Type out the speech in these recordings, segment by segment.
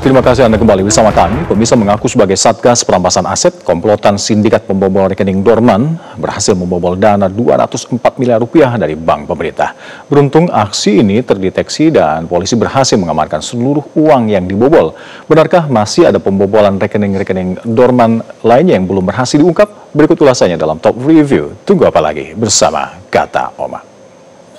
Terima kasih Anda kembali bersama kami. Pemirsa, mengaku sebagai Satgas Perampasan Aset, komplotan sindikat pembobol rekening dorman berhasil membobol dana 204 miliar rupiah dari bank pemerintah. Beruntung aksi ini terdeteksi dan polisi berhasil mengamankan seluruh uang yang dibobol. Benarkah masih ada pembobolan rekening-rekening dorman lainnya yang belum berhasil diungkap? Berikut ulasannya dalam Top Review. Tunggu apa lagi bersama Kata Oma.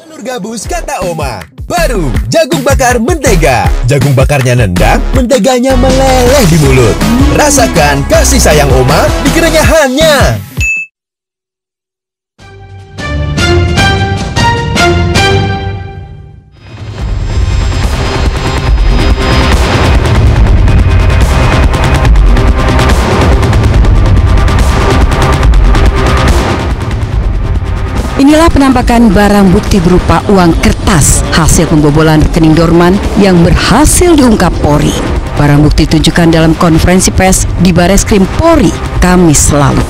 Telur gabus Kata Oma. Baru jagung bakar mentega. Jagung bakarnya nendang, menteganya meleleh di mulut. Rasakan kasih sayang Oma di kerenyahannya. Inilah penampakan barang bukti berupa uang kertas hasil pembobolan rekening dorman yang berhasil diungkap Polri. Barang bukti ditunjukkan dalam konferensi pers di Bareskrim Polri Kamis lalu.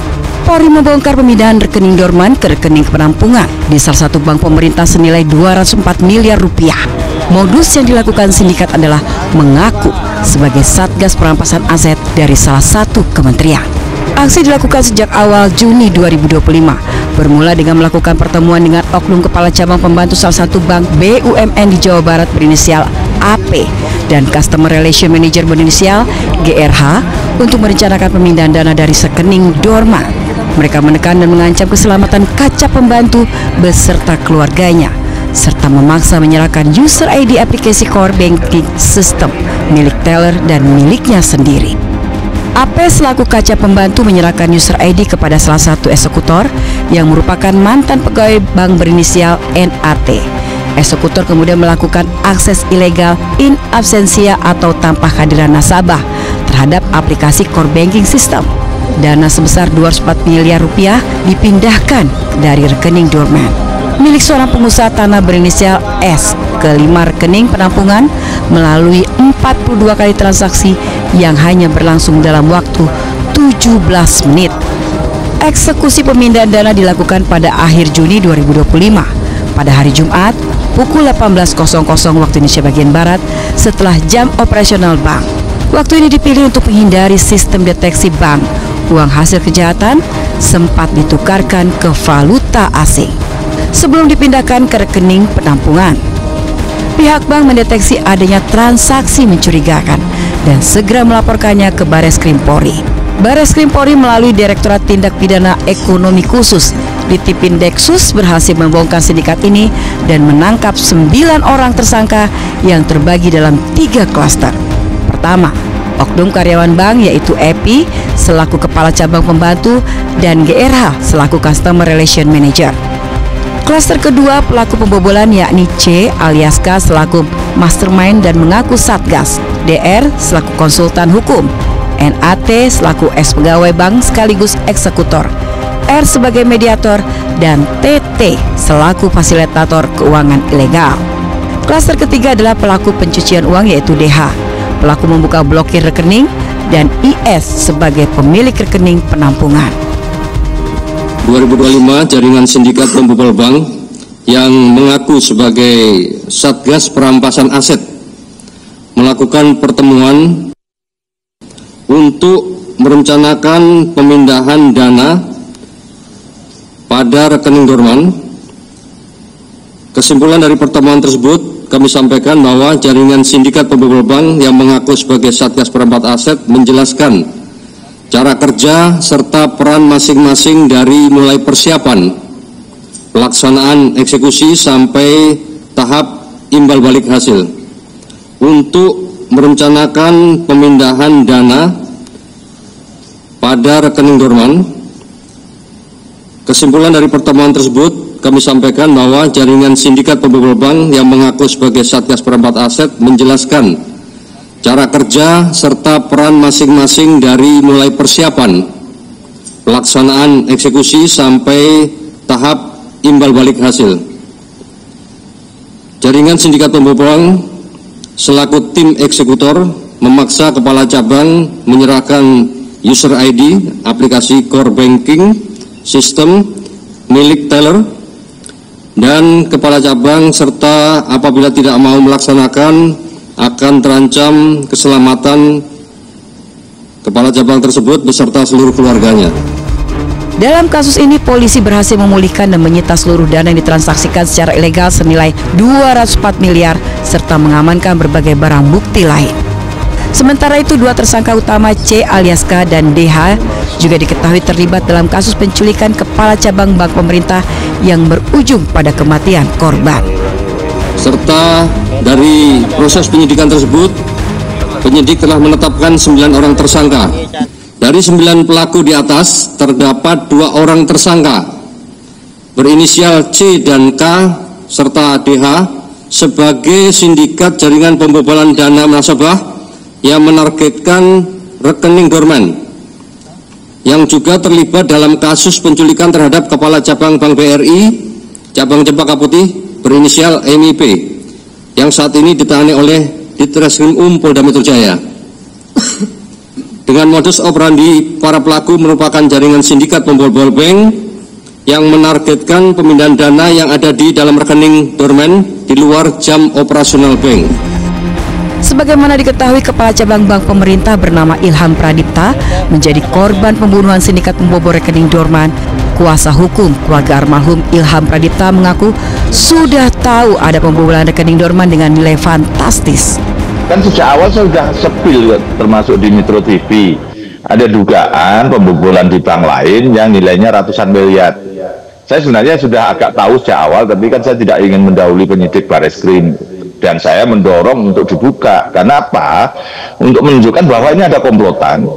Polri membongkar pemindahan rekening dorman ke rekening penampungan di salah satu bank pemerintah senilai 204 miliar rupiah. Modus yang dilakukan sindikat adalah mengaku sebagai Satgas Perampasan Aset dari salah satu kementerian. Aksi dilakukan sejak awal Juni 2025, bermula dengan melakukan pertemuan dengan oknum kepala cabang pembantu salah satu bank BUMN di Jawa Barat berinisial AP dan Customer Relation Manager berinisial GRH untuk merencanakan pemindahan dana dari rekening dorman. Mereka menekan dan mengancam keselamatan kaca pembantu beserta keluarganya, serta memaksa menyerahkan user ID aplikasi core banking system milik teller dan miliknya sendiri. AP selaku kaca pembantu menyerahkan user ID kepada salah satu eksekutor yang merupakan mantan pegawai bank berinisial NAT. Eksekutor kemudian melakukan akses ilegal in absentia atau tanpa kehadiran nasabah terhadap aplikasi core banking system. Dana sebesar 204 miliar rupiah dipindahkan dari rekening dorman milik seorang pengusaha tanah berinisial S ke 5 rekening penampungan melalui 42 kali transaksi yang hanya berlangsung dalam waktu 17 menit. Eksekusi pemindahan dana dilakukan pada akhir Juni 2025 pada hari Jumat pukul 18.00 waktu Indonesia bagian Barat setelah jam operasional bank. Waktu ini dipilih untuk menghindari sistem deteksi bank. Uang hasil kejahatan sempat ditukarkan ke valuta asing sebelum dipindahkan ke rekening penampungan. Pihak bank mendeteksi adanya transaksi mencurigakan dan segera melaporkannya ke Bareskrim Polri. Bareskrim Polri melalui Direktorat Tindak Pidana Ekonomi Khusus Ditipindeksus berhasil membongkar sindikat ini dan menangkap 9 orang tersangka yang terbagi dalam 3 klaster. Pertama, oknum karyawan bank yaitu EPI selaku kepala cabang pembantu dan GRH selaku Customer Relation Manager. Klaster kedua, pelaku pembobolan yakni C alias K selaku mastermind dan mengaku Satgas, DR selaku konsultan hukum, NAT selaku ex pegawai bank sekaligus eksekutor, R sebagai mediator, dan TT selaku fasilitator keuangan ilegal. Klaster ketiga adalah pelaku pencucian uang yaitu DH, pelaku membuka blokir rekening, dan IS sebagai pemilik rekening penampungan. 2025 jaringan sindikat pembobol bank yang mengaku sebagai Satgas Perampasan Aset melakukan pertemuan untuk merencanakan pemindahan dana pada rekening dorman. Kesimpulan dari pertemuan tersebut kami sampaikan bahwa jaringan sindikat pembobol bank yang mengaku sebagai Satgas Perampasan Aset menjelaskan cara kerja serta peran masing-masing dari mulai persiapan, pelaksanaan eksekusi sampai tahap imbal balik hasil untuk merencanakan pemindahan dana pada rekening dorman. Kesimpulan dari pertemuan tersebut kami sampaikan bahwa jaringan sindikat pembobol bank yang mengaku sebagai Satgas Perampasan Aset menjelaskan cara kerja serta peran masing-masing dari mulai persiapan, pelaksanaan eksekusi sampai tahap imbal balik hasil. Jaringan sindikat pembobol bank selaku tim eksekutor memaksa kepala cabang menyerahkan user ID aplikasi core banking system milik teller dan kepala cabang serta apabila tidak mau melaksanakan akan terancam keselamatan kepala cabang tersebut beserta seluruh keluarganya. Dalam kasus ini, polisi berhasil memulihkan dan menyita seluruh dana yang ditransaksikan secara ilegal senilai 204 miliar serta mengamankan berbagai barang bukti lain. Sementara itu, dua tersangka utama C alias K dan DH juga diketahui terlibat dalam kasus penculikan kepala cabang bank pemerintah yang berujung pada kematian korban. Serta dari proses penyidikan tersebut, penyidik telah menetapkan 9 orang tersangka. Dari 9 pelaku di atas, terdapat 2 orang tersangka berinisial C dan K serta DH sebagai sindikat jaringan pembobolan dana nasabah yang menargetkan rekening dorman, yang juga terlibat dalam kasus penculikan terhadap Kepala Cabang Bank BRI Cabang Cempaka Putih berinisial MIP yang saat ini ditangani oleh Ditreskrim Polda Metro Jaya. Dengan modus operandi, para pelaku merupakan jaringan sindikat pembobol bank yang menargetkan pemindahan dana yang ada di dalam rekening dorman di luar jam operasional bank. Sebagaimana diketahui, kepala cabang bank pemerintah bernama Ilham Pradipta menjadi korban pembunuhan sindikat pembobol rekening dorman. Kuasa hukum keluarga almarhum Ilham Pradipta mengaku sudah tahu ada pembobolan rekening dorman dengan nilai fantastis. Kan sejak awal saya sudah sepil, termasuk di Metro TV. Ada dugaan pembobolan di bank lain yang nilainya ratusan miliar. Saya sebenarnya sudah agak tahu sejak awal, tapi kan saya tidak ingin mendahului penyidik Barreskrim. Dan saya mendorong untuk dibuka. Karena apa? Untuk menunjukkan bahwa ini ada komplotan.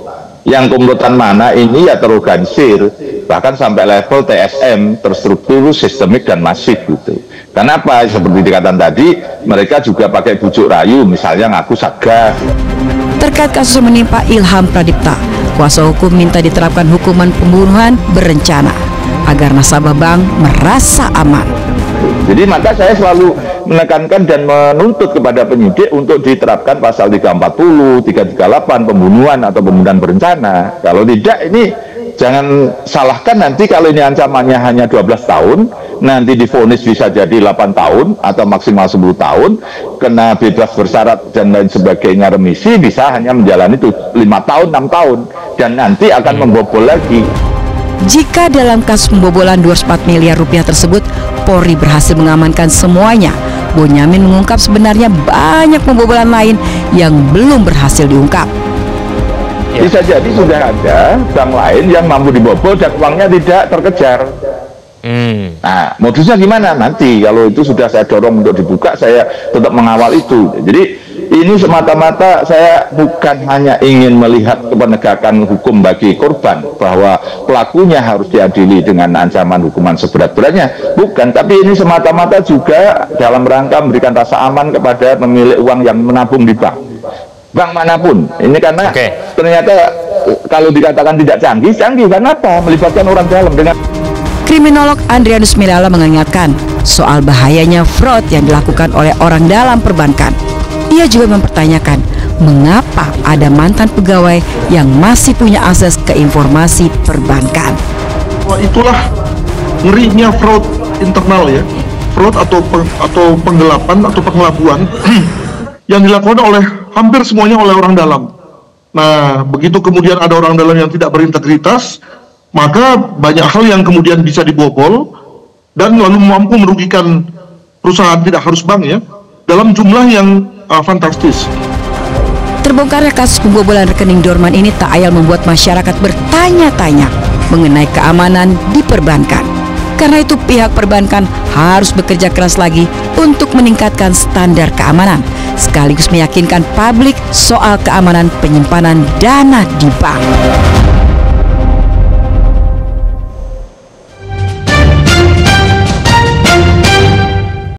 Yang komplotan mana ini ya terorganisir, bahkan sampai level TSM, terstruktur, sistemik dan masif gitu. Karena apa? Seperti dikatakan tadi, mereka juga pakai bujuk rayu, misalnya ngaku Satgas. Terkait kasus yang menimpa Ilham Pradipta, kuasa hukum minta diterapkan hukuman pembunuhan berencana agar nasabah bank merasa aman. Jadi maka saya selalu menekankan dan menuntut kepada penyidik untuk diterapkan pasal 340, 338 pembunuhan atau pembunuhan berencana. Kalau tidak, ini jangan salahkan nanti kalau ini ancamannya hanya 12 tahun, nanti divonis bisa jadi 8 tahun atau maksimal 10 tahun, kena bebas bersyarat dan lain sebagainya, remisi bisa hanya menjalani 5 tahun, 6 tahun, dan nanti akan membobol lagi. Jika dalam kasus pembobolan 204 miliar rupiah tersebut, Polri berhasil mengamankan semuanya, Bonyamin mengungkap sebenarnya banyak pembobolan lain yang belum berhasil diungkap. Bisa jadi sudah ada bank lain yang mampu dibobol dan uangnya tidak terkejar. Nah, modusnya gimana? Nanti kalau itu sudah saya dorong untuk dibuka, saya tetap mengawal itu. Jadi ini semata-mata saya bukan hanya ingin melihat penegakan hukum bagi korban, bahwa pelakunya harus diadili dengan ancaman hukuman seberat-beratnya, bukan. Tapi ini semata-mata juga dalam rangka memberikan rasa aman kepada pemilik uang yang menabung di bank manapun. Ini karena ternyata kalau dikatakan tidak canggih, karena apa? Melibatkan orang dalam. Dengan Kriminolog Andrianus Mirala mengingatkan soal bahayanya fraud yang dilakukan oleh orang dalam perbankan. Ia juga mempertanyakan mengapa ada mantan pegawai yang masih punya akses ke informasi perbankan. Wah, itulah ngerinya fraud internal ya, fraud atau penggelapan atau pengelabuan yang dilakukan oleh hampir semuanya oleh orang dalam. Nah, begitu kemudian ada orang dalam yang tidak berintegritas, maka banyak hal yang kemudian bisa dibobol dan lalu mampu merugikan perusahaan, tidak harus bank ya, dalam jumlah yang fantastis. Terbongkarnya kasus pembobolan rekening dorman ini tak ayal membuat masyarakat bertanya-tanya mengenai keamanan di perbankan. Karena itu pihak perbankan harus bekerja keras lagi untuk meningkatkan standar keamanan, sekaligus meyakinkan publik soal keamanan penyimpanan dana di bank.